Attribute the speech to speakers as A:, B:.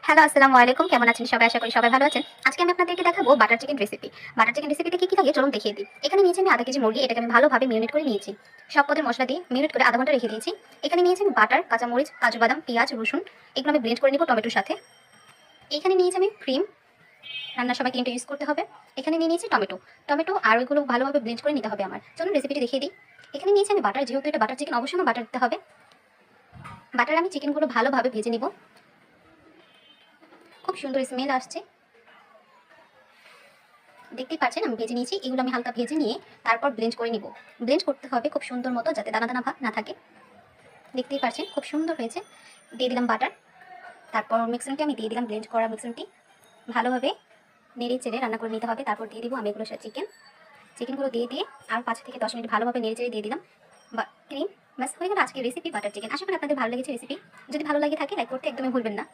A: Hello, আসসালামু আলাইকুম। কেমন আছেন সবাই? আশা করি সবাই ভালো আছেন। আজকে আমি আপনাদেরকে দেখাবো butter chicken recipe. Butter chicken রেসিপিতে কি লাগে চলুন দেখিয়ে দিই। এখানে নিয়েছি আমি আধা কেজি মুরগি, এটাকে আমি ভালোভাবে মেরিনেট করে নিয়েছি। সব পদের মশলা দিয়ে মেরিনেট করে আধা ঘন্টা রেখে দিয়েছি। এখানে নিয়েছি আমি বাটার, কাঁচামরিচ, কাজু বাদাম, পেঁয়াজ, রসুন, এগুলো আমি ব্লেন্ড করে নিব টমেটোর সাথে। এখানে নিয়েছি আমি ক্রিম, রান্নার সময় ক্রিমটা ইউজ করতে হবে। এখানে নিয়ে নিয়েছি টমেটো, আর ওইগুলো ভালোভাবে ব্লেন্ড করে নিতে হবে আমার। চলুন রেসিপিটি দেখিয়ে দিই। এখানে নিয়েছি আমি বাটার, যেহেতু এটা বাটার চিকেন অবশ্যই আমার বাটার দিতে হবে। বাটার আমি চিকেনগুলো ভালোভাবে ভেজে নিব। খুব সুন্দর স্মেল আসছে, দেখতেই পাচ্ছেন আমি ভেজে নিয়েছি। এগুলো আমি হালকা ভেজে নিয়ে তারপর ব্লেন্ড করে নিব। ব্লেন্ড করতে হবে খুব সুন্দর মতো, যাতে দানা দানা ভাব না থাকে। দেখতেই পাচ্ছেন খুব সুন্দর হয়েছে। দিয়ে দিলাম বাটার, তারপর মিক্সিংটি আমি দিয়ে দিলাম, ব্লেন্ড করা মিক্সিংটি ভালোভাবে নেড়ে চেড়ে রান্না করে নিতে হবে। তারপর দিয়ে দিব আমি এগুলোর সাথে চিকেনগুলো দিয়ে আর 5 থেকে 10 মিনিট ভালোভাবে নেড়ে চেড়ে দিয়ে দিলাম বা ক্রিম। ব্যাস হয়ে গেল আজকের রেসিপি বাটার চিকেন। আশা করি আপনাদের ভালো লেগেছে রেসিপি। যদি ভালো লাগে থাকে লাইক করতে একদমই ভুলবেন না।